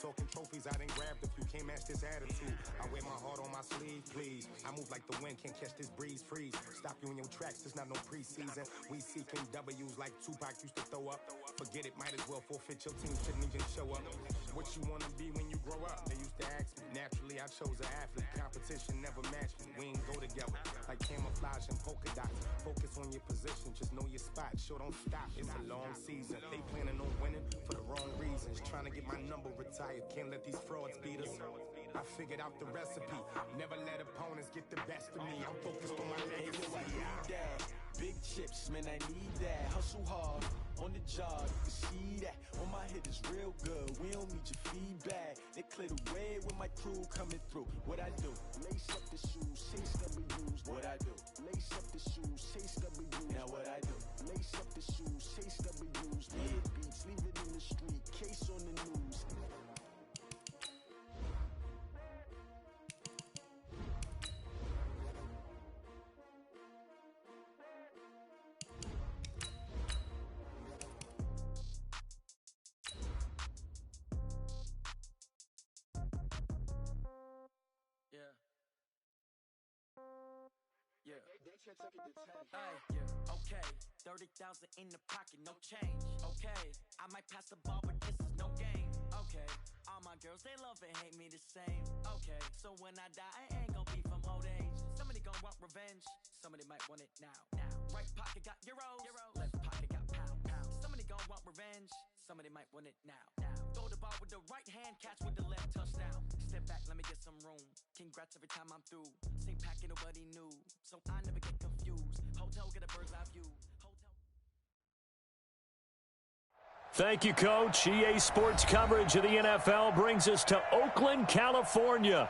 talking trophies, I done grabbed a few. Can't match this attitude. I wear my heart on my sleeve, please. I move like the wind, can't catch this breeze, freeze. Stop you in your tracks, there's not no preseason. We seeking W's like Tupac used to throw up. Forget it, might as well forfeit, your team shouldn't even show up. What you wanna be when you grow up? They used to ask me. Naturally, I chose an athlete. Competition never matched me. We ain't go together like camouflage and polka dots. Focus on your position, just know your spot. Sure, don't stop, it's a long season. They planning on winning for the wrong reasons. Trying to get my number retired, can't let these frauds beat us. I figured out the recipe. Never let opponents get the best of me. I'm focused on my legacy. Big chips, man, I need that. Hustle hard on the job, you can see that. On my head is real good, we don't need your feedback. They clear the way with my crew coming through. What I do? Lace up the shoes, chase W's. What I do? Lace up the shoes, chase W's. Now what I do? Lace up the shoes, chase W's. Mid beats, leave it in the street, case on the news. Okay, 30,000 in the pocket, no change. Okay, I might pass the ball, but this is no game. Okay, all my girls, they love and hate me the same. Okay, so when I die, I ain't gonna be from old age. Somebody gonna want revenge, somebody might want it now. Right pocket got euros, left pocket got pound. Somebody gonna want revenge, somebody might want it now. Throw the ball with the right hand, catch with the left, touchdown. Step back, let me get some room. Congrats every time I'm through. Same packet, nobody knew, so I never get confused. Hotel, get a bird's eye view. Thank you, Coach. EA Sports coverage of the NFL brings us to Oakland, California.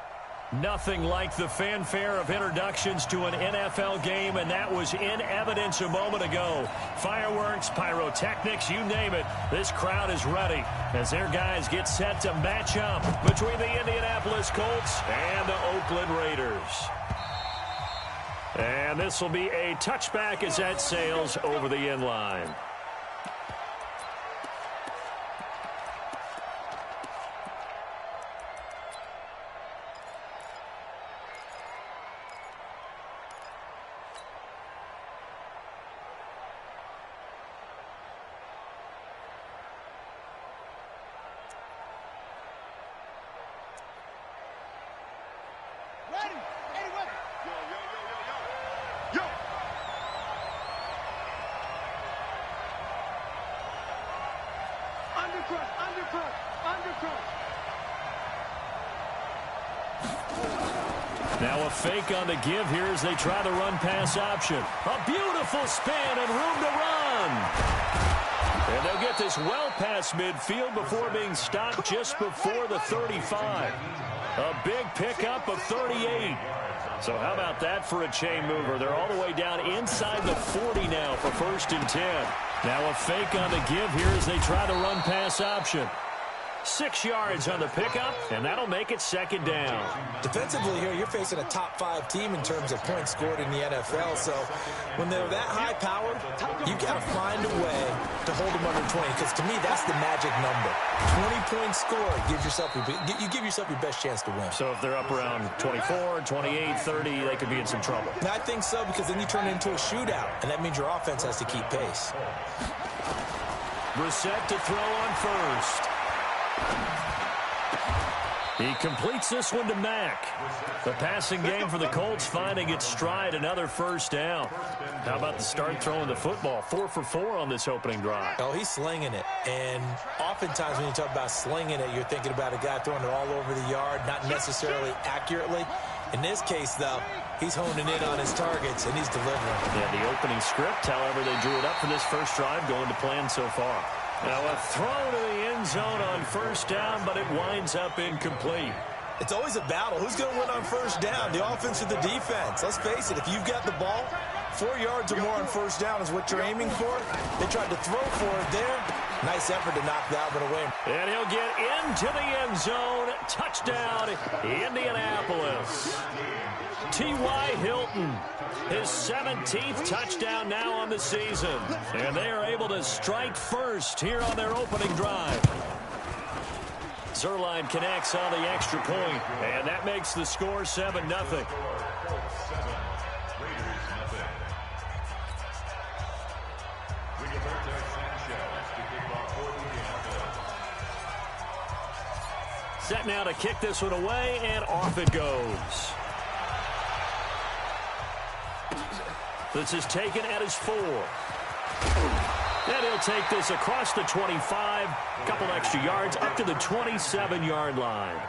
Nothing like the fanfare of introductions to an NFL game, and that was in evidence a moment ago. Fireworks, pyrotechnics, you name it. This crowd is ready as their guys get set to match up between the Indianapolis Colts and the Oakland Raiders. And this will be a touchback as that sails over the end line. Now a fake on the give here as they try the run-pass option. A beautiful spin and room to run. And they'll get this well past midfield before being stopped just before the 35. A big pickup of 38. So how about that for a chain mover? They're all the way down inside the 40 now for 1st and 10. Now a fake on the give here as they try the run-pass option. 6 yards on the pickup, and that'll make it 2nd down. Defensively here, you're facing a top-5 team in terms of points scored in the NFL, so when they're that high-powered, you've got to find a way to hold them under 20, because to me, that's the magic number. 20 points scored, you give yourself your best chance to win. So if they're up around 24, 28, 30, they could be in some trouble. I think so, because then you turn it into a shootout, and that means your offense has to keep pace. Brissett to throw on first. He completes this one to Mack. The passing game for the Colts finding its stride, another 1st down. How about the start throwing the football? 4 for 4 on this opening drive. Oh, he's slinging it. And oftentimes when you talk about slinging it, you're thinking about a guy throwing it all over the yard, not necessarily accurately. In this case, though, he's honing in on his targets, and he's delivering. Yeah, the opening script, however, they drew it up for this first drive, going to plan so far. Now a throw to the end zone on 1st down, but it winds up incomplete. It's always a battle. Who's going to win on 1st down, the offense or the defense? Let's face it, if you've got the ball, 4 yards or more on 1st down is what you're aiming for. They tried to throw for it there. Nice effort to knock that one away. And he'll get into the end zone. Touchdown, Indianapolis. T.Y. Hilton, his 17th touchdown now on the season. And they are able to strike first here on their opening drive. Zerline connects on the extra point, and that makes the score 7-0. Set now to kick this one away, and off it goes. This is taken at his 4. And he'll take this across the 25, a couple extra yards, up to the 27-yard line.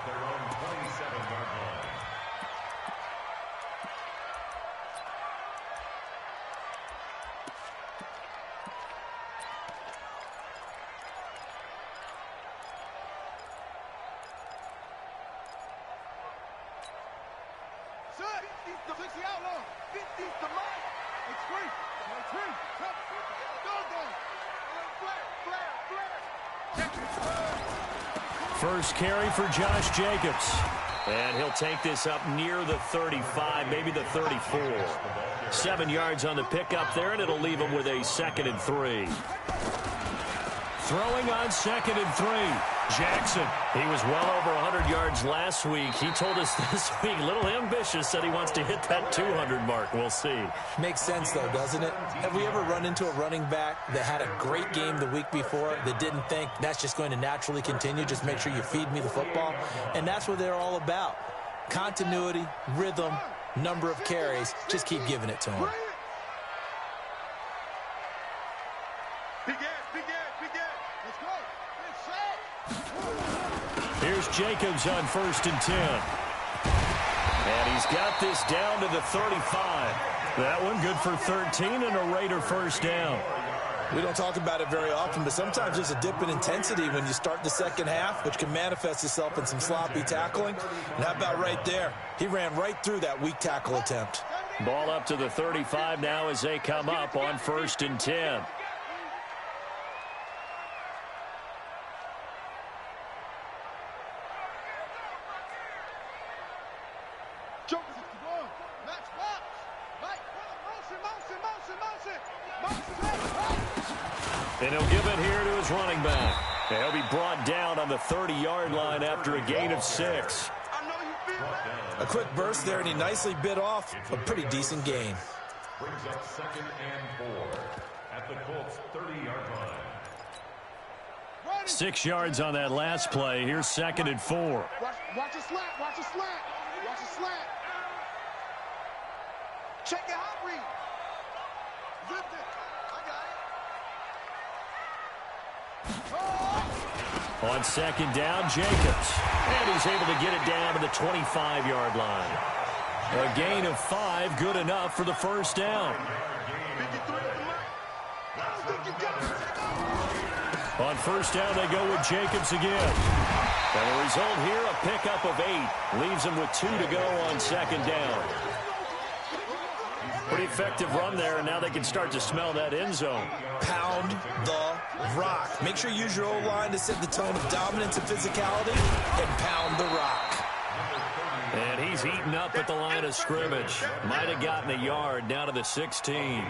First carry for Josh Jacobs. And he'll take this up near the 35, maybe the 34. 7 yards on the pickup there, and it'll leave him with a 2nd and 3. Throwing on 2nd and 3. Jackson, he was well over 100 yards last week. He told us this week, a little ambitious, said he wants to hit that 200 mark. We'll see. Makes sense, though, doesn't it? Have we ever run into a running back that had a great game the week before that didn't think that's just going to naturally continue? Just make sure you feed me the football. And that's what they're all about. Continuity, rhythm, number of carries. Just keep giving it to him. Here's Jacobs on 1st and 10. And he's got this down to the 35. That one good for 13 and a Raider first down. We don't talk about it very often, but sometimes there's a dip in intensity when you start the second half, which can manifest itself in some sloppy tackling. And how about right there? He ran right through that weak tackle attempt. Ball up to the 35 now as they come up on 1st and 10. And he'll give it here to his running back. And he'll be brought down on the 30-yard line after a gain of 6. A quick burst there, and he nicely bit off a pretty decent gain. Brings up 2nd and 4 at the Colts 30-yard line. 6 yards on that last play. Here's 2nd and 4. Watch a slant, watch a slant, watch a slant. Check your hot read. Lift it. On 2nd down, Jacobs. And he's able to get it down to the 25-yard line. A gain of 5, good enough for the first down. On 1st down, they go with Jacobs again. And the result here, a pickup of 8. Leaves him with 2 to go on 2nd down. Pretty effective run there, and now they can start to smell that end zone. Pound the rock. Make sure you use your O-line to set the tone of dominance and physicality, and pound the rock. And he's eaten up at the line of scrimmage. Might have gotten a yard down to the 16.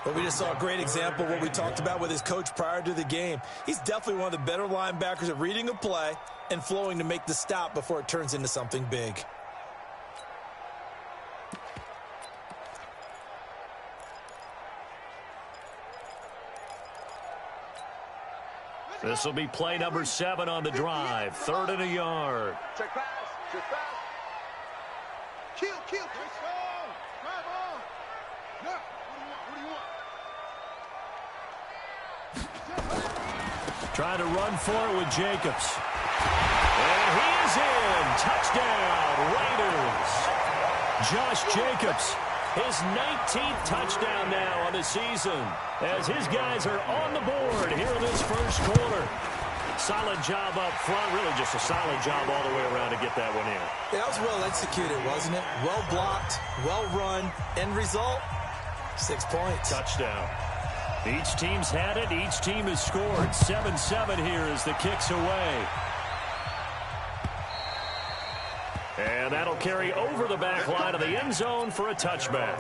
But we just saw a great example of what we talked about with his coach prior to the game. He's definitely one of the better linebackers at reading a play and flowing to make the stop before it turns into something big. This will be play number 7 on the drive. 3rd and a yard. Check pass, check pass. Kill. Drive on. Now, what do you want? Trying to run for it with Jacobs. And he is in. Touchdown, Raiders. Josh Jacobs, his 19th touchdown now on the season, as his guys are on the board here in this first quarter. Solid job up front, really just a solid job all the way around to get that one in. That was well executed, wasn't it? Well blocked, well run. End result, 6 points. Touchdown. Each team's had it. Each team has scored. 7-7 here as the kick's away. And that'll carry over the back line of the end zone for a touchback.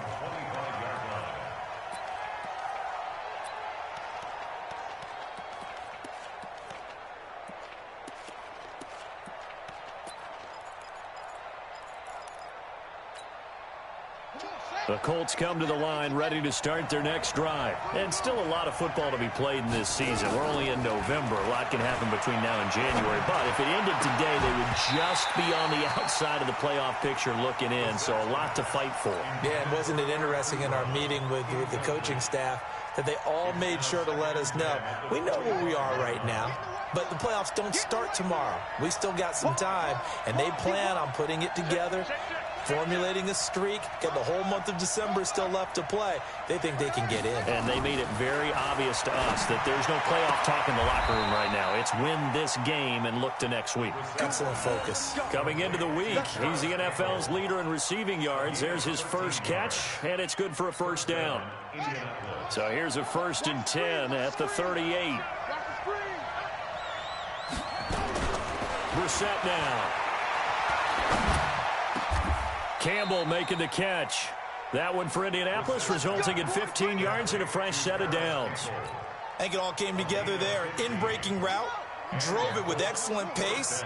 The Colts come to the line ready to start their next drive. And still a lot of football to be played in this season. We're only in November. A lot can happen between now and January. But if it ended today, they would just be on the outside of the playoff picture looking in. So a lot to fight for. Yeah, and wasn't it interesting in our meeting with the coaching staff that they all made sure to let us know, we know where we are right now, but the playoffs don't start tomorrow. We still got some time, and they plan on putting it together, formulating a streak, got the whole month of December still left to play. They think they can get in. And they made it very obvious to us that there's no playoff talk in the locker room right now. It's win this game and look to next week. Excellent focus. Coming into the week, he's the NFL's leader in receiving yards. There's his first catch, and it's good for a first down. So here's a 1st and 10 at the 38. Brissett now. Campbell making the catch. That one for Indianapolis, resulting in 15 yards and a fresh set of downs. I think it all came together there. In-breaking route, drove it with excellent pace.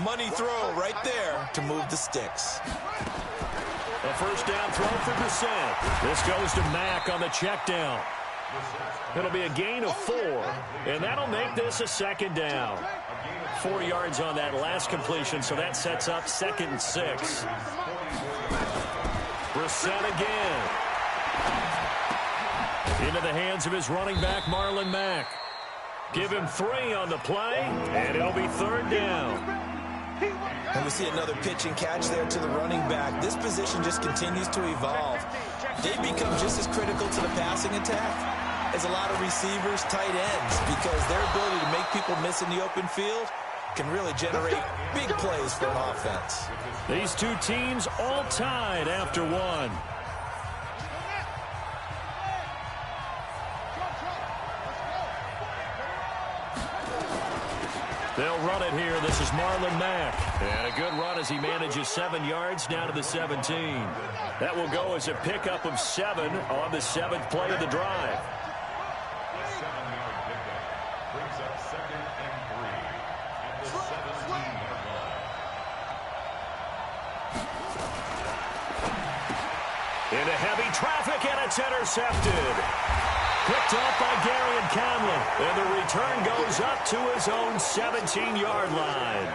Money throw right there to move the sticks. A first down throw for Brissett. This goes to Mack on the check down. It'll be a gain of 4, and that'll make this a 2nd down. 4 yards on that last completion, so that sets up 2nd and 6. Brissett again. Into the hands of his running back, Marlon Mack. Give him 3 on the play, and it'll be 3rd down. And we see another pitch and catch there to the running back. This position just continues to evolve. They become just as critical to the passing attack as a lot of receivers, tight ends, because their ability to make people miss in the open field can really generate big plays for an offense. These two teams all tied after 1. They'll run it here. This is Marlon Mack. And a good run as he manages 7 yards down to the 17. That will go as a pickup of 7 on the 7th play of the drive. A 7-yard pickup brings up 2nd and 3 at the 17-yard line. Into heavy traffic, and it's intercepted. Picked off by Gary and Conlon. And the return goes up to his own 17-yard line.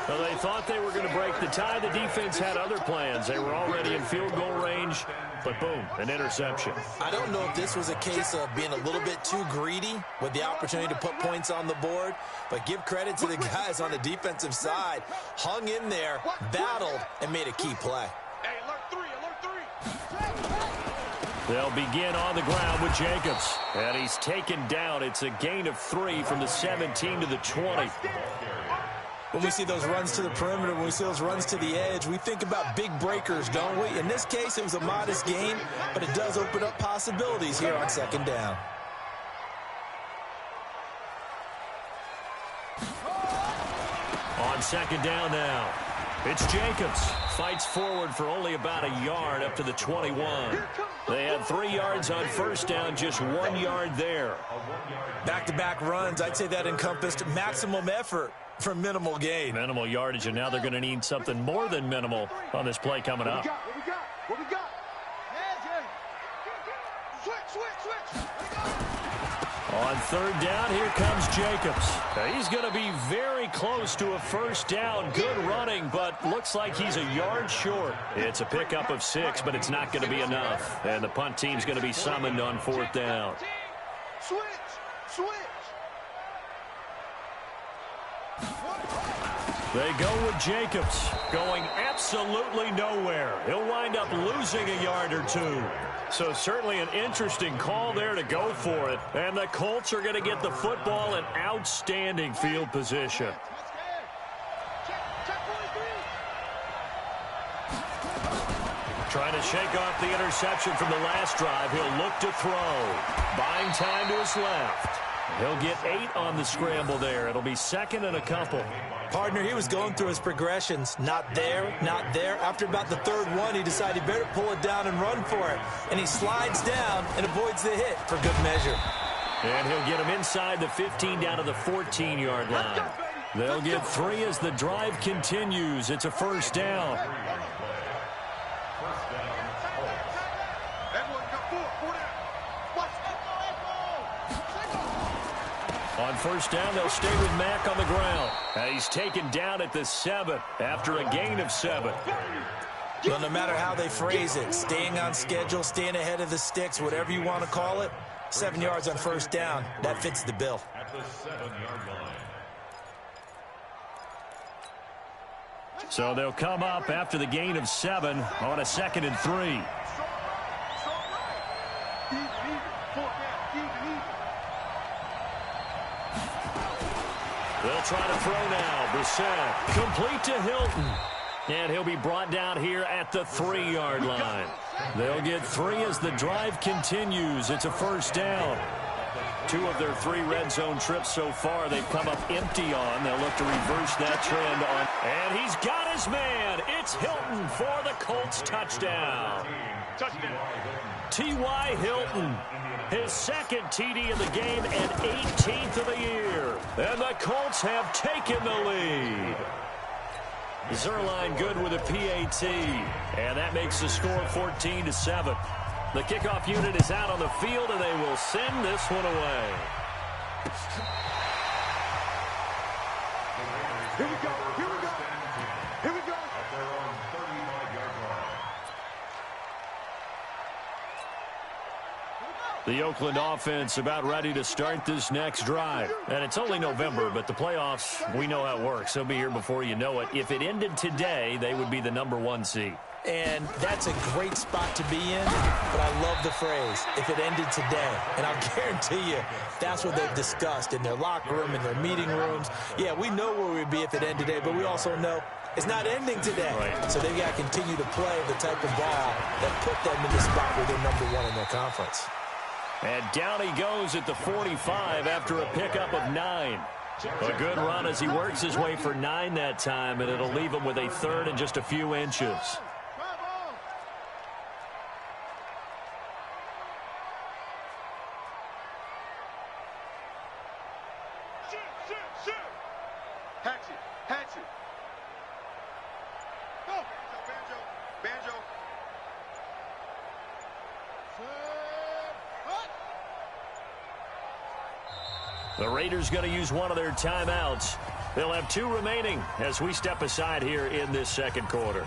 Well, they thought they were going to break the tie. The defense had other plans. They were already in field goal range, but boom, an interception. I don't know if this was a case of being a little bit too greedy with the opportunity to put points on the board, but give credit to the guys on the defensive side. Hung in there, battled, and made a key play. Hey, alert 3, alert 3. They'll begin on the ground with Jacobs. And he's taken down. It's a gain of 3 from the 17 to the 20. When we see those runs to the perimeter, when we see those runs to the edge, we think about big breakers, don't we? In this case, it was a modest gain, but it does open up possibilities here on 2nd down. On 2nd down now. It's Jacobs. Fights forward for only about a yard up to the 21. They had 3 yards on 1st down, just 1 yard there. Back-to-back runs, I'd say that encompassed maximum effort for minimal gain. Minimal yardage, and now they're going to need something more than minimal on this play coming up. What we got? Switch. On 3rd down, here comes Jacobs. He's going to be very close to a 1st down. Good running, but looks like he's a yard short. It's a pickup of 6, but it's not going to be enough. And the punt team's going to be summoned on 4th down. Switch. They go with Jacobs, going absolutely nowhere. He'll wind up losing a yard or 2. So certainly an interesting call there to go for it. And the Colts are going to get the football in outstanding field position. Trying to shake off the interception from the last drive. He'll look to throw. Buying time to his left. He'll get 8 on the scramble there. It'll be 2nd and a couple. Partner, he was going through his progressions. Not there, not there. After about the 3rd one, he decided he better pull it down and run for it. And he slides down and avoids the hit for good measure. And he'll get him inside the 15 down to the 14-yard line. They'll get 3 as the drive continues. It's a 1st down. On first down, they'll stay with Mack on the ground. He's taken down at the 7 after a gain of 7. Well, no matter how they phrase it, staying on schedule, staying ahead of the sticks, whatever you want to call it, 7 yards on first down, that fits the bill. At the 7-yard line. So they'll come up after the gain of 7 on a 2nd and 3. They'll try to throw now. Brissett complete to Hilton. And he'll be brought down here at the 3-yard line. They'll get 3 as the drive continues. It's a first down. 2 of their 3 red zone trips so far they've come up empty on. They'll look to reverse that trend on. And he's got his man. It's Hilton for the Colts touchdown. T.Y. Hilton. His 2nd TD of the game and 18th of the year. And the Colts have taken the lead. Zerline good with a PAT. And that makes the score 14-7. The kickoff unit is out on the field, and they will send this one away. Here we go. Here we go. Here we go. At their own 35-yard line. The Oakland offense about ready to start this next drive. And it's only November, but the playoffs, we know how it works. They'll be here before you know it. If it ended today, they would be the number 1 seed. And that's a great spot to be in, but I love the phrase, if it ended today. And I'll guarantee you, that's what they've discussed in their locker room, in their meeting rooms. Yeah, we know where we'd be if it ended today, but we also know it's not ending today. Right. So they've got to continue to play the type of ball that put them in the spot where they're number 1 in their conference. And down he goes at the 45 after a pickup of 9. A good run as he works his way for 9 that time, and it'll leave him with a 3rd and just a few inches. Hatchet. Go. Banjo. The Raiders going to use one of their timeouts. They'll have 2 remaining as we step aside here in this 2nd quarter.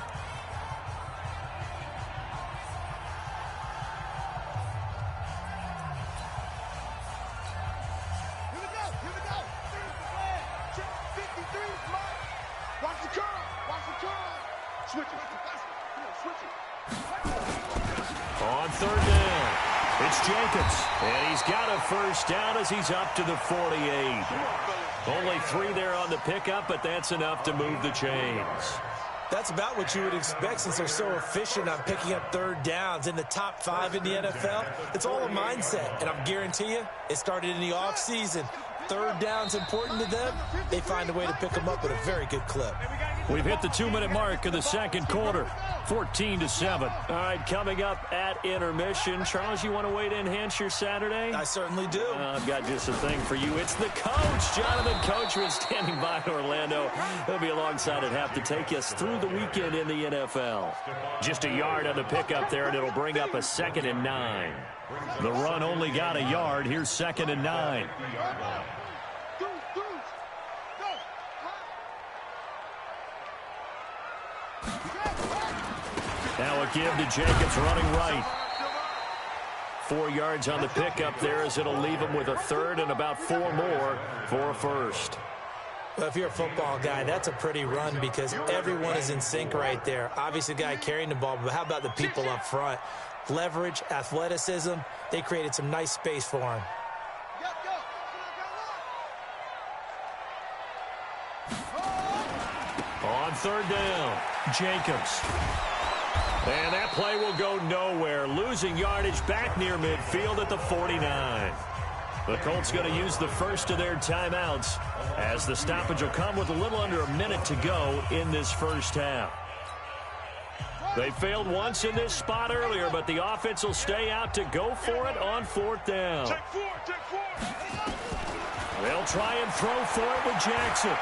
On 3rd down, it's Jacobs, and he's got a first down as he's up to the 48. Only 3 there on the pickup, but that's enough to move the chains. That's about what you would expect since they're so efficient on picking up 3rd downs in the top 5 in the NFL. It's all a mindset, and I'll guarantee you it started in the offseason. 3rd down's important to them. They find a way to pick them up at a very good clip. We've hit the 2-minute mark of the 2nd quarter. 14-7. All right, coming up at intermission. Charles, you want to wait to enhance your Saturday? I certainly do. I've got just a thing for you. It's the coach, Jonathan Coachman, standing by in Orlando. He'll be alongside at half to take us through the weekend in the NFL. Just a yard on the pickup there, and it'll bring up a 2nd and 9. The run only got a yard. Here's 2nd and 9. Now a give to Jacobs running right. 4 yards on the pickup there as it'll leave him with a 3rd and about 4 more for a 1st. Well, if you're a football guy, that's a pretty run because everyone is in sync right there. Obviously, the guy carrying the ball, but how about the people up front? Leverage, athleticism, they created some nice space for him. On 3rd down, Jacobs. And that play will go nowhere. Losing yardage back near midfield at the 49. The Colts going to use the first of their timeouts as the stoppage will come with a little under a minute to go in this first half. They failed once in this spot earlier, but the offense will stay out to go for it on 4th down. They'll try and throw for it with Jackson.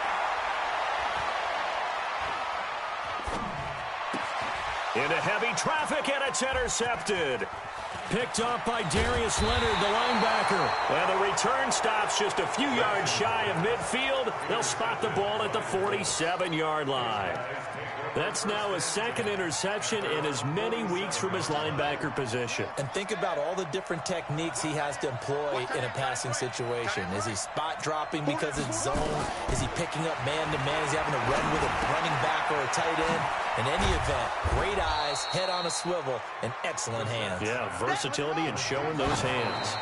Into heavy traffic, and it's intercepted. Picked off by Darius Leonard, the linebacker. And the return stops just a few yards shy of midfield. They'll spot the ball at the 47-yard line. That's now his second interception in as many weeks from his linebacker position. And think about all the different techniques he has to employ in a passing situation. Is he spot dropping because it's zone? Is he picking up man-to-man? Is he having to run with a running back or a tight end? In any event, great eyes, head on a swivel, and excellent hands. Yeah, versatility and showing those hands.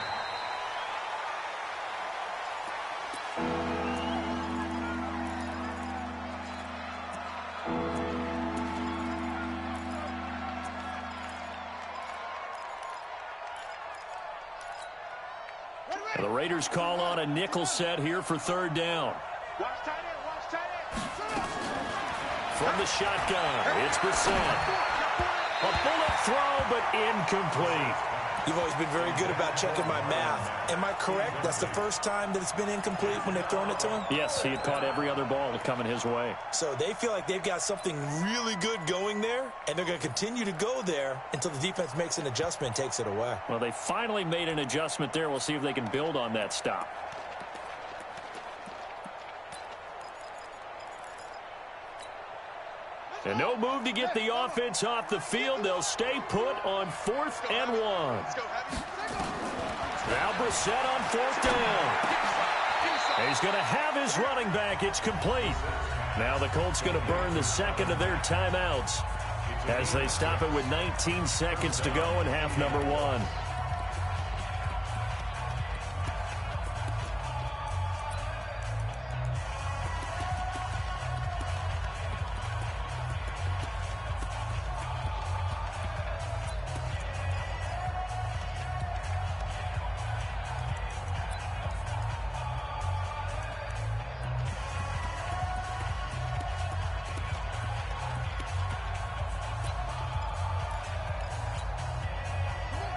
The Raiders call on a nickel set here for third down. From the shotgun, it's Brissett. A bullet throw, but incomplete. You've always been very good about checking my math. Am I correct? That's the first time that it's been incomplete when they've thrown it to him? Yes, he had caught every other ball coming his way. So they feel like they've got something really good going there, and they're going to continue to go there until the defense makes an adjustment and takes it away. Well, they finally made an adjustment there. We'll see if they can build on that stop. And no move to get the offense off the field. They'll stay put on 4th and 1. Now Brissett on 4th down. He's going to have his running back. It's complete. Now the Colts going to burn the second of their timeouts as they stop it with 19 seconds to go in half number 1.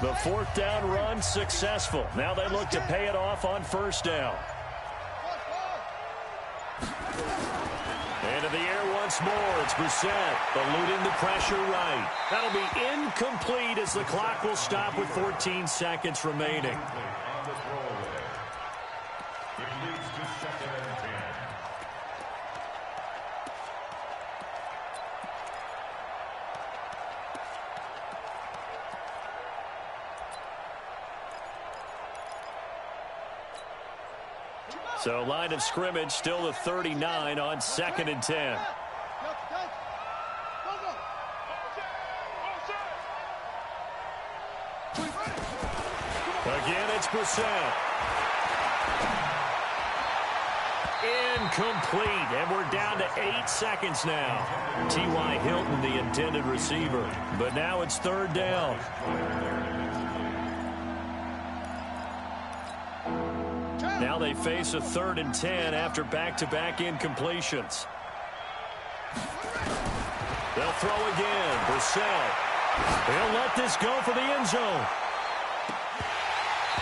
The 4th down run successful. Now they look to pay it off on 1st down. Into the air once more. It's Brissett eluding the pressure right. That'll be incomplete as the clock will stop with 14 seconds remaining. So line of scrimmage still the 39 on 2nd and 10. Again, it's Brissett. Incomplete, and we're down to 8 seconds now. T.Y. Hilton, the intended receiver. But now it's 3rd down. Now they face a 3rd and 10 after back-to-back incompletions. They'll throw again. Brissett. They'll let this go for the end zone.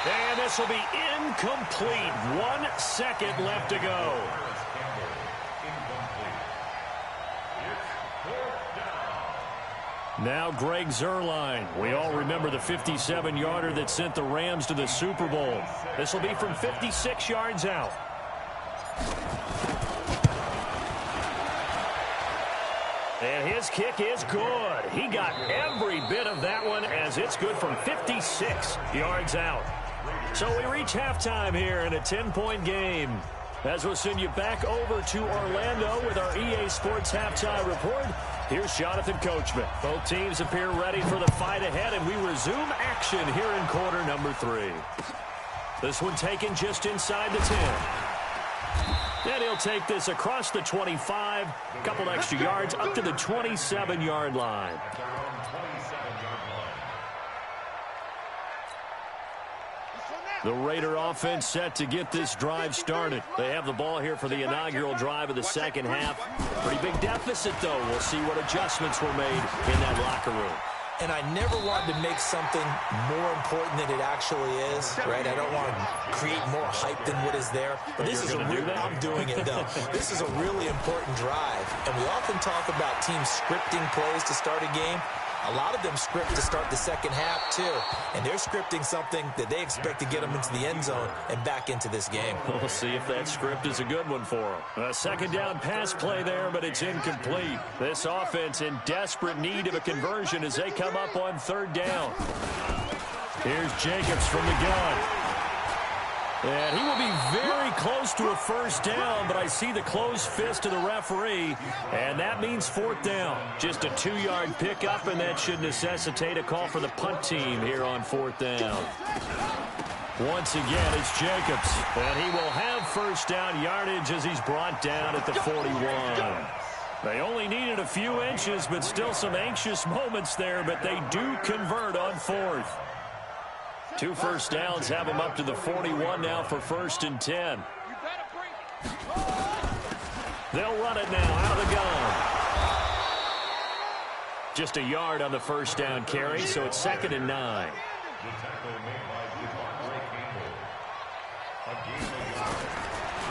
And this will be incomplete. 1 second left to go. Now Greg Zuerlein. We all remember the 57-yarder that sent the Rams to the Super Bowl. This will be from 56 yards out. And his kick is good. He got every bit of that one as it's good from 56 yards out. So we reach halftime here in a 10-point game. As we'll send you back over to Orlando with our EA Sports Halftime Report, here's Jonathan Coachman. Both teams appear ready for the fight ahead, and we resume action here in quarter number 3. This one taken just inside the 10. And he'll take this across the 25, a couple extra yards, up to the 27-yard line. The Raider offense set to get this drive started. They have the ball here for the inaugural drive of the second half. Pretty big deficit, though. We'll see what adjustments were made in that locker room. And I never wanted to make something more important than it actually is, right? I don't want to create more hype than what is there. But this is I'm doing it, though. This is a really important drive. And we often talk about teams scripting plays to start a game. A lot of them script to start the second half, too. And they're scripting something that they expect to get them into the end zone and back into this game. We'll see if that script is a good one for them. A second down pass play there, but it's incomplete. This offense in desperate need of a conversion as they come up on third down. Here's Jacobs from the gun. And he will be very close to a first down, but I see the closed fist of the referee, and that means fourth down. Just a 2-yard pickup, and that should necessitate a call for the punt team here on fourth down. Once again, it's Jacobs, and he will have first down yardage as he's brought down at the 41. They only needed a few inches, but still some anxious moments there, but they do convert on fourth. 2 first downs have them up to the 41 now for 1st and 10. They'll run it now out of the gun. Just a yard on the first down carry, so it's 2nd and 9.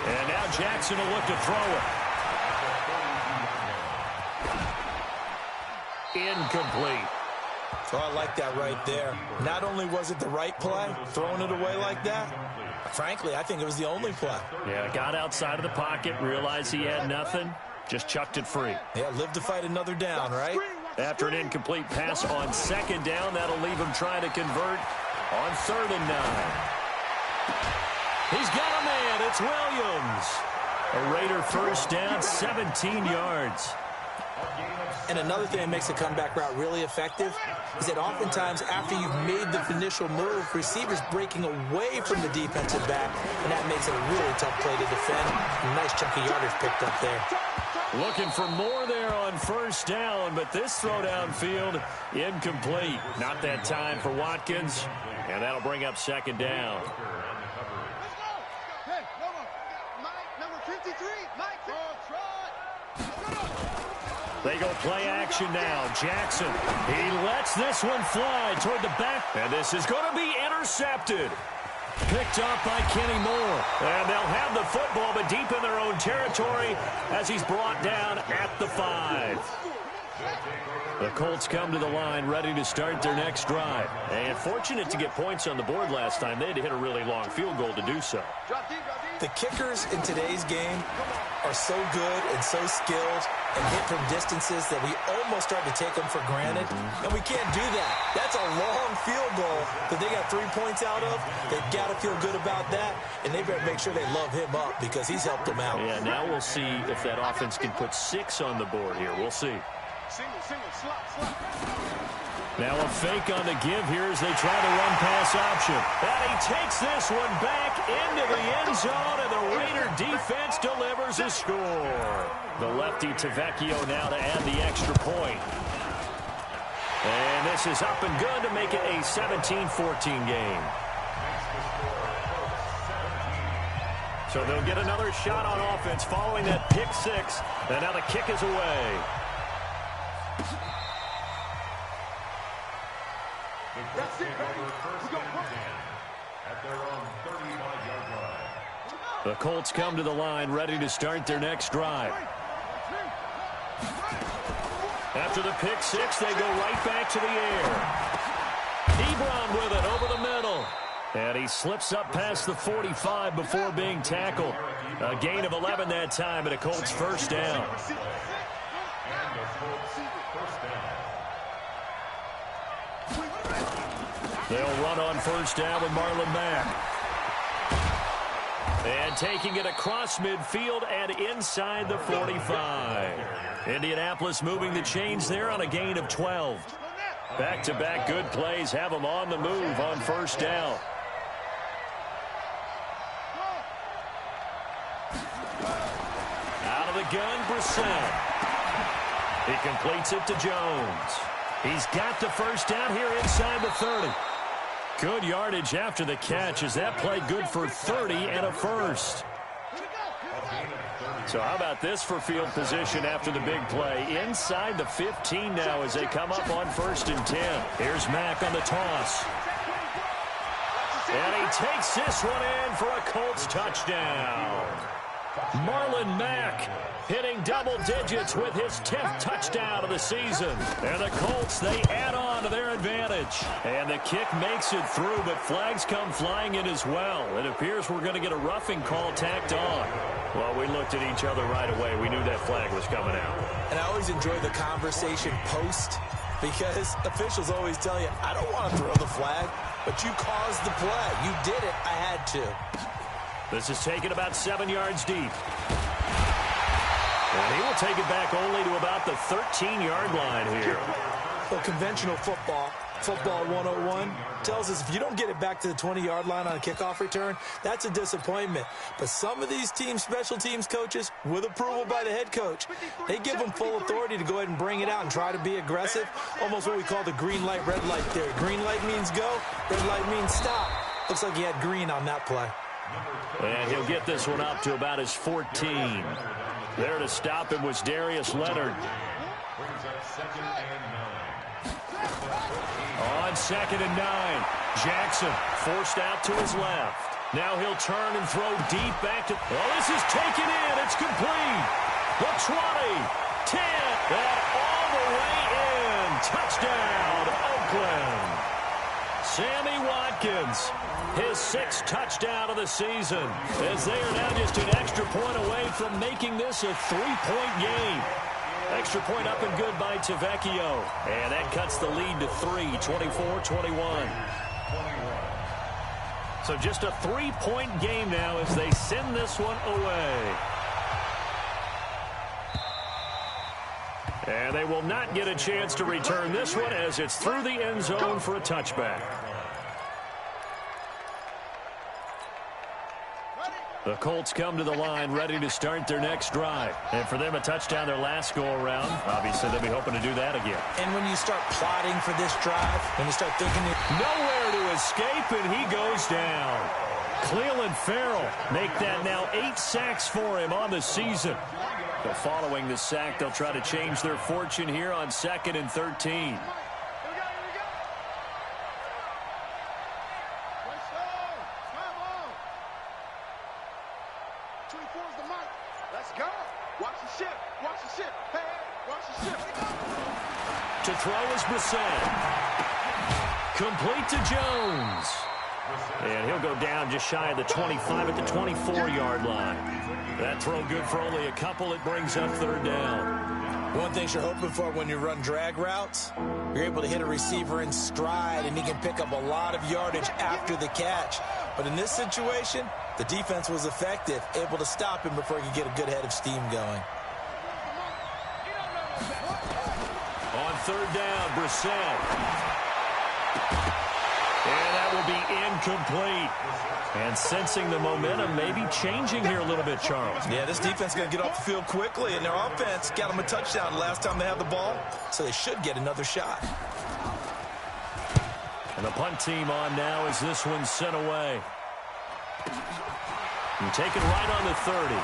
And now Jackson will look to throw it. Incomplete. So I like that right there. Not only was it the right play, throwing it away like that, frankly, I think it was the only play. Yeah, got outside of the pocket, realized he had nothing, just chucked it free. Yeah, live to fight another down, right? After an incomplete pass on 2nd down, that'll leave him trying to convert on 3rd and 9. He's got a man. It's Williams. A Raider first down, 17 yards. And another thing that makes a comeback route really effective is that oftentimes after you've made the initial move, receivers breaking away from the defensive back, and that makes it a really tough play to defend. A nice chunk of yardage picked up there. Looking for more there on first down, but this throw downfield incomplete. Not that time for Watkins, and that'll bring up 2nd down. Hey, number 53, Mike. They go play action now. Jackson, he lets this one fly toward the back. And this is going to be intercepted. Picked up by Kenny Moore. And they'll have the football, but deep in their own territory as he's brought down at the 5. The Colts come to the line ready to start their next drive. And fortunate to get points on the board last time. They had to hit a really long field goal to do so. The kickers in today's game are so good and so skilled and hit from distances that we almost start to take them for granted. And we can't do that. That's a long field goal that they got 3 points out of. They've got to feel good about that, and they better make sure they love him up because he's helped them out. Yeah, now we'll see if that offense can put 6 on the board here. We'll see. Single, slot. Now a fake on the give here as they try to run pass option. And he takes this one back into the end zone, and the Raider defense delivers a score. The lefty Tavecchio now to add the extra point. And this is up and good to make it a 17-14 game. So they'll get another shot on offense following that pick 6. And now the kick is away. That's it, baby. We go at their own 35-yard line. The Colts come to the line ready to start their next drive. After the pick 6, they go right back to the air. Ebron with it over the middle. And he slips up past the 45 before being tackled. A gain of 11 that time, and a Colts first down. They'll run on first down with Marlon Mack. And taking it across midfield and inside the 45. Indianapolis moving the chains there on a gain of 12. Back-to-back good plays have them on the move on first down. Out of the gun, Brissett. He completes it to Jones. He's got the first down here inside the 30. Good yardage after the catch as that play good for 30 and a first. So how about this for field position after the big play? Inside the 15 now as they come up on 1st and 10. Here's Mack on the toss. And he takes this one in for a Colts touchdown. Marlon Mack hitting double digits with his 10th touchdown of the season. And the Colts, they add on to their advantage. And the kick makes it through, but flags come flying in as well. It appears we're going to get a roughing call tacked on. Well, we looked at each other right away. We knew that flag was coming out. And I always enjoy the conversation post, because officials always tell you, I don't want to throw the flag, but you caused the play. You did it. I had to. This is taken about 7 yards deep. And he will take it back only to about the 13-yard line here. Well, conventional football 101, tells us if you don't get it back to the 20-yard line on a kickoff return, that's a disappointment. But some of these teams, special teams coaches, with approval by the head coach, they give them full authority to go ahead and bring it out and try to be aggressive, almost what we call the green light, red light theory. Green light means go, red light means stop. Looks like he had green on that play. And he'll get this one up to about his 14. There to stop him was Darius Leonard. On 2nd and 9, Jackson forced out to his left. Now he'll turn and throw deep back to... Well, this is taken in. It's complete. The 20, 10, and all the way in. Touchdown, Oakland. Sammy Watkins, his 6th touchdown of the season, as they are now just an extra point away from making this a 3-point game. Extra point up and good by Tavecchio. And that cuts the lead to 3, 24-21. So just a 3-point game now as they send this one away. And they will not get a chance to return this one as it's through the end zone for a touchback. The Colts come to the line ready to start their next drive. And for them, a touchdown their last go-around. Obviously, they'll be hoping to do that again. And when you start plotting for this drive, when you start thinking... Nowhere to escape, and he goes down. Clelin Ferrell make that now 8 sacks for him on the season. But following the sack, they'll try to change their fortune here on 2nd and 13. To throw is Brissett. Complete to Jones. And he'll go down just shy of the 25 at the 24-yard line. That throw good for only a couple. It brings up 3rd down. One thing you're hoping for when you run drag routes, you're able to hit a receiver in stride, and he can pick up a lot of yardage after the catch. But in this situation, the defense was effective, able to stop him before he could get a good head of steam going. On 3rd down, Brissett. And that will be incomplete. And sensing the momentum maybe changing here a little bit, Charles. Yeah, this defense is going to get off the field quickly, and their offense got them a touchdown last time they had the ball, so they should get another shot. And the punt team on now as this one's sent away. And taken right on the 30.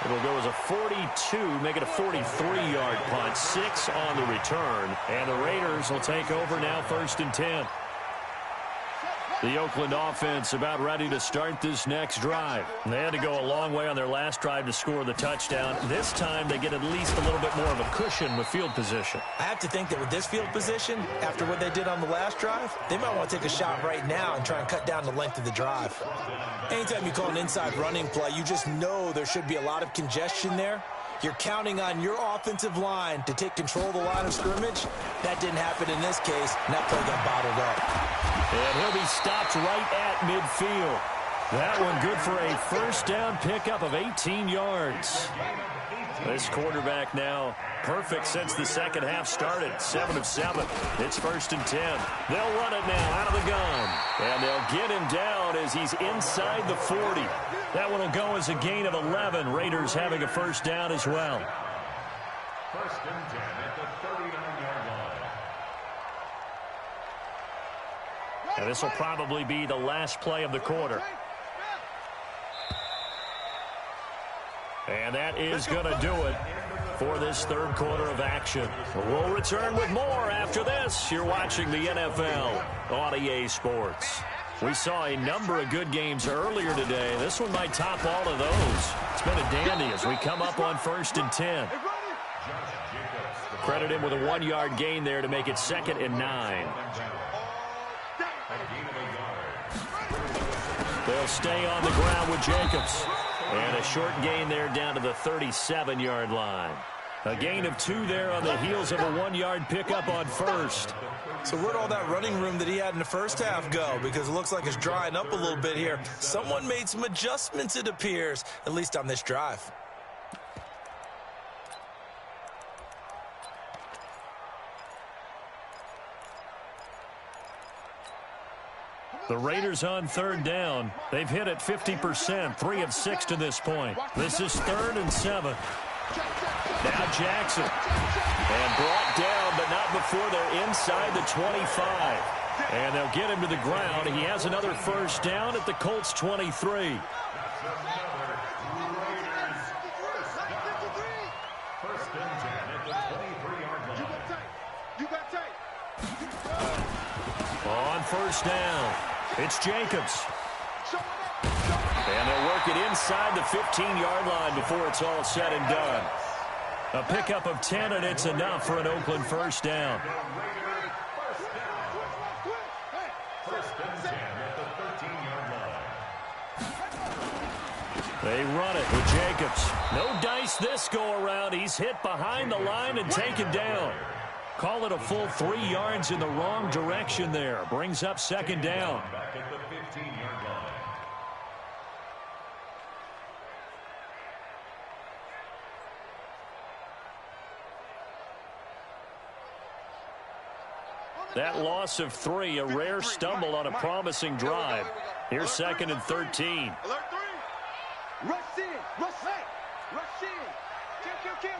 It'll go as a 42, make it a 43-yard punt, 6 on the return. And the Raiders will take over now 1st and 10. The Oakland offense about ready to start this next drive. They had to go a long way on their last drive to score the touchdown. This time they get at least a little bit more of a cushion with field position. I have to think that with this field position, after what they did on the last drive, they might want to take a shot right now and try and cut down the length of the drive. Anytime you call an inside running play, you just know there should be a lot of congestion there. You're counting on your offensive line to take control of the line of scrimmage. That didn't happen in this case, and that play got bottled up. And he'll be stopped right at midfield. That one good for a 1st down pickup of 18 yards. This quarterback now perfect since the second half started. 7 of 7. It's 1st and 10. They'll run it now out of the gun. And they'll get him down as he's inside the 40. That one will go as a gain of 11. Raiders having a 1st down as well. 1st and 10 at the 39-yard line. And this will probably be the last play of the quarter. And that is going to do it for this 3rd quarter of action. We'll return with more after this. You're watching the NFL on EA Sports. We saw a number of good games earlier today. This one might top all of those. It's been a dandy as we come up on 1st and 10. Credit him with a 1-yard gain there to make it 2nd and 9. They'll stay on the ground with Jacobs. And a short gain there down to the 37-yard line. A gain of 2 there on the heels of a 1-yard pickup on 1st. So where'd all that running room that he had in the first half go? Because it looks like it's drying up a little bit here. Someone made some adjustments, it appears, at least on this drive. The Raiders on 3rd down. They've hit it 50%, 3 of 6 to this point. This is 3rd and 7. Now Jackson. And brought down, but not before they're inside the 25. And they'll get him to the ground. He has another 1st down at the Colts 23. On 1st down, it's Jacobs. And they'll work it inside the 15-yard line before it's all said and done. A pickup of 10, and it's enough for an Oakland 1st down. They run it with Jacobs. No dice this go-around. He's hit behind the line and taken down. Call it a full 3 yards in the wrong direction there. Brings up 2nd down. Back at the 15-yard line. That loss of 3, a rare stumble on a promising drive. Here's 2nd and 13. Alert 3. Rush in. Rush in. Rush in. Kill.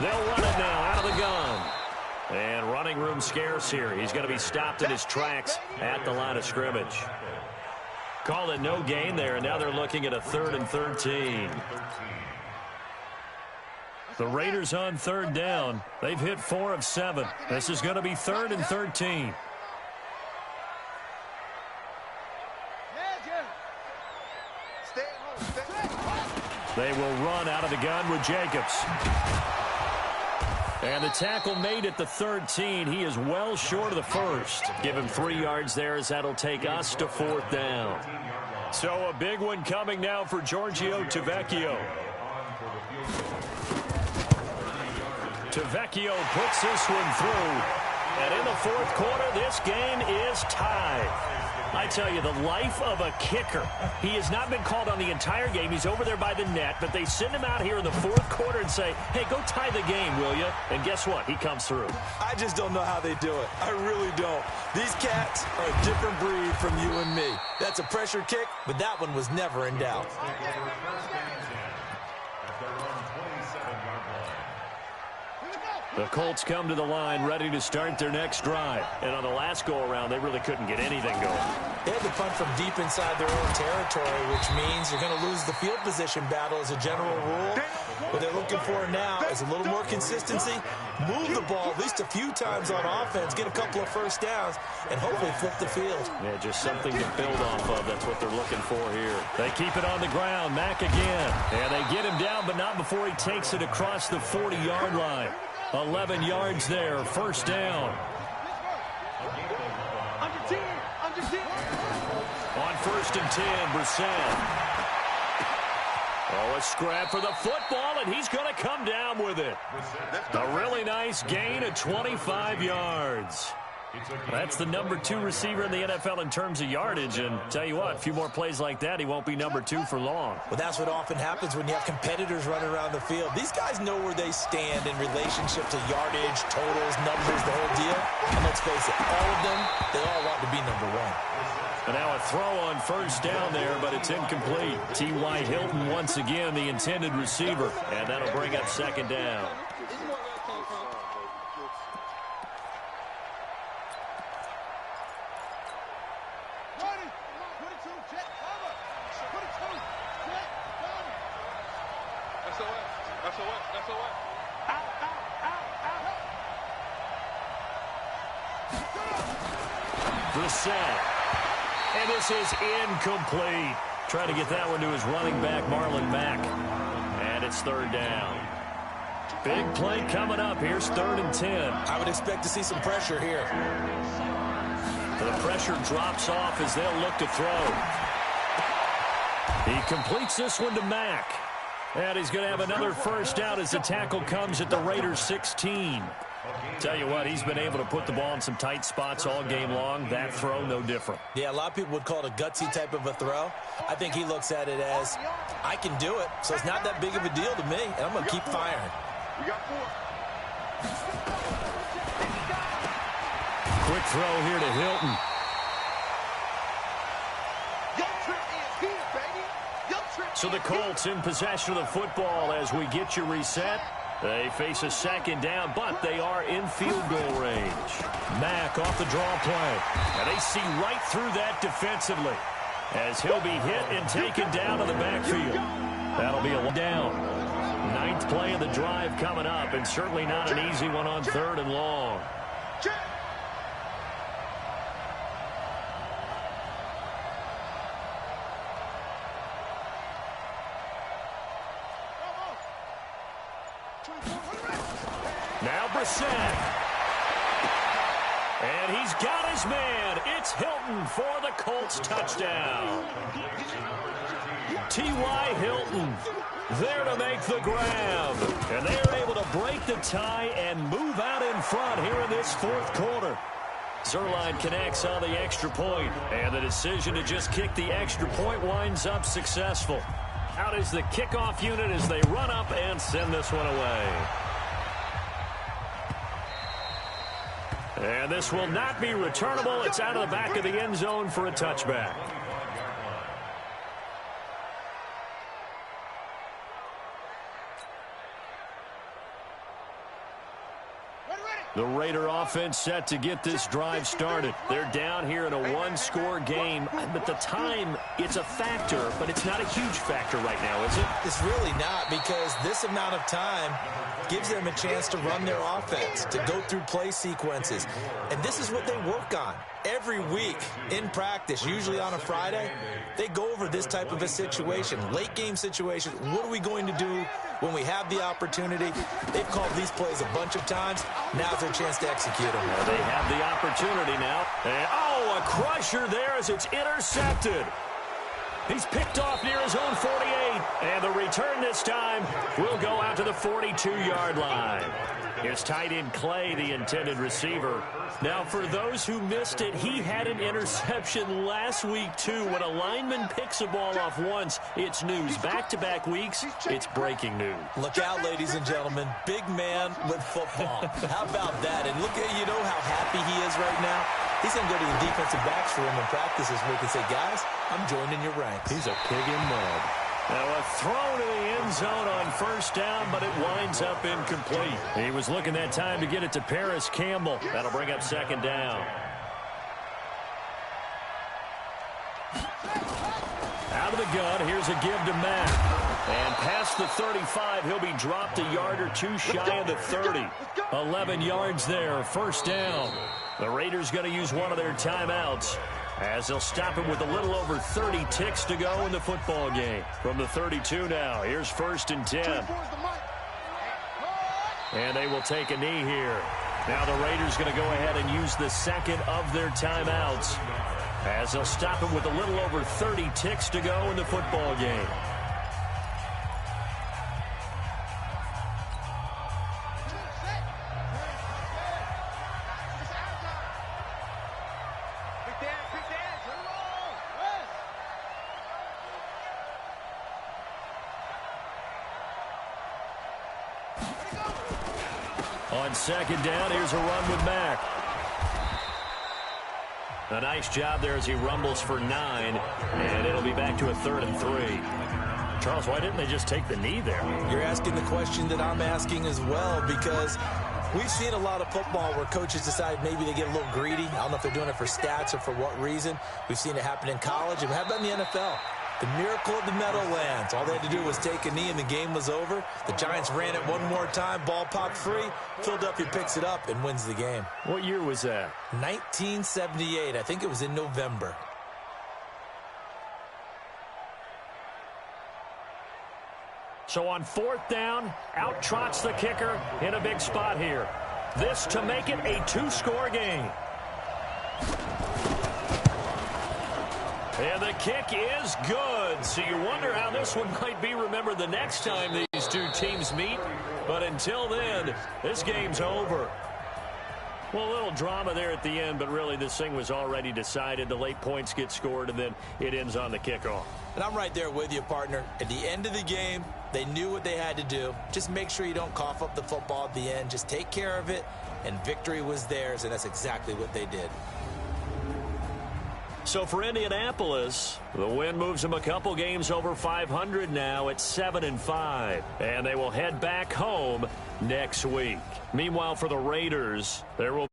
They'll run it now out of the gun. And running room scarce here. He's going to be stopped in his tracks at the line of scrimmage. Call it no gain there, and now they're looking at a 3rd and 13. The Raiders on 3rd down. They've hit 4 of 7. This is going to be 3rd and 13. They will run out of the gun with Jacobs. And the tackle made at the 13. He is well short of the 1st. Give him 3 yards there as that'll take us to 4th down. So a big one coming now for Giorgio Tavecchio. Tavecchio puts this one through. And in the 4th quarter, this game is tied. I tell you, the life of a kicker. He has not been called on the entire game. He's over there by the net, but they send him out here in the 4th quarter and say, hey, go tie the game, will you? And guess what? He comes through. I just don't know how they do it. I really don't. These cats are a different breed from you and me. That's a pressure kick, but that one was never in doubt. The Colts come to the line ready to start their next drive. And on the last go-around, they really couldn't get anything going. They had to punt from deep inside their own territory, which means you're going to lose the field position battle as a general rule. What they're looking for now is a little more consistency, move the ball at least a few times on offense, get a couple of 1st downs, and hopefully flip the field. Yeah, just something to build off of. That's what they're looking for here. They keep it on the ground. Mack again. And they get him down, but not before he takes it across the 40-yard line. 11 yards there, 1st down. On 1st and 10, Brissett. Oh, a scrap for the football, and he's going to come down with it. A really nice gain of 25 yards. That's the number 2 receiver in the NFL in terms of yardage, and tell you what, a few more plays like that, he won't be number 2 for long. Well, that's what often happens when you have competitors running around the field. These guys know where they stand in relationship to yardage, totals, numbers, the whole deal. And let's face it, all of them, they all want to be number 1. And now a throw on 1st down there, but it's incomplete. T.Y. Hilton once again the intended receiver, and that'll bring up 2nd down. Brissett. And this is incomplete. Trying to get that one to his running back, Marlon Mack. And it's third down. Big play coming up. Here's 3rd and 10. I would expect to see some pressure here. The pressure drops off as they'll look to throw. He completes this one to Mack. And he's going to have another first down as the tackle comes at the Raiders' 16. Tell you what, he's been able to put the ball in some tight spots all game long. That throw, no different. Yeah, a lot of people would call it a gutsy type of a throw. I think he looks at it as, I can do it, so it's not that big of a deal to me, and I'm going to keep firing. We got 4. Quick throw here to Hilton. So the Colts in possession of the football as we get you reset. They face a second down, but they are in field goal range. Mack off the draw play. And they see right through that defensively as he'll be hit and taken down to the backfield. That'll be a down. 9th play of the drive coming up, and certainly not an easy one on 3rd and long. Now Brissett. And he's got his man. It's Hilton for the Colts touchdown. T.Y. Hilton there to make the grab. And they're able to break the tie and move out in front here in this 4th quarter. Zerline connects on the extra point, and the decision to just kick the extra point winds up successful. Out is the kickoff unit as they run up and send this one away. And this will not be returnable. It's out of the back of the end zone for a touchback. The Raider offense set to get this drive started. They're down here in a 1-score game, but the time, it's a factor, but it's not a huge factor right now, is it? It's really not, because this amount of time gives them a chance to run their offense, to go through play sequences. And this is what they work on. Every week in practice, usually on a Friday, they go over this type of a situation, late game situation. What are we going to do when we have the opportunity? They've called these plays a bunch of times. Now's their chance to execute them. Well, they have the opportunity now. And, a crusher there as it's intercepted. He's picked off near his own 48. And the return this time will go out to the 42-yard line. Here's tight end Clay, the intended receiver. Now, for those who missed it, he had an interception last week, too. When a lineman picks a ball off once, it's news. Back-to-back weeks, it's breaking news. Look out, ladies and gentlemen. Big man with football. How about that? And look at, you know how happy he is right now? He's going to go to the defensive backs room in practice this week and say, guys, I'm joining your ranks. He's a pig in mud. Now a throw to the end zone on 1st down, but it winds up incomplete. He was looking that time to get it to Paris Campbell. That'll bring up 2nd down. Out of the gun, here's a give to Mack. And past the 35, he'll be dropped a yard or two shy of the 30. 11 yards there, 1st down. The Raiders going to use one of their timeouts, as they'll stop him with a little over 30 ticks to go in the football game. From the 32 now, here's 1st and 10. And they will take a knee here. Now the Raiders going to go ahead and use the 2nd of their timeouts, as they'll stop him with a little over 30 ticks to go in the football game. On 2nd down, here's a run with Mack. A nice job there as he rumbles for 9, and it'll be back to a 3rd and 3. Charles, why didn't they just take the knee there? You're asking the question that I'm asking as well, because we've seen a lot of football where coaches decide maybe they get a little greedy. I don't know if they're doing it for stats or for what reason. We've seen it happen in college, and how about in the NFL? The miracle of the Meadowlands. All they had to do was take a knee and the game was over. The Giants ran it one more time. Ball popped free. Philadelphia picks it up and wins the game. What year was that? 1978. I think it was in November. So on 4th down, out trots the kicker in a big spot here. This to make it a 2-score game. And the kick is good. So you wonder how this one might be remembered the next time these two teams meet. But until then, this game's over. Well, a little drama there at the end, but really this thing was already decided. The late points get scored, and then it ends on the kickoff. And I'm right there with you, partner. At the end of the game, they knew what they had to do. Just make sure you don't cough up the football at the end. Just take care of it, and victory was theirs, and that's exactly what they did. So for Indianapolis, the win moves them a couple games over 500 now at 7-5. And they will head back home next week. Meanwhile, for the Raiders, there will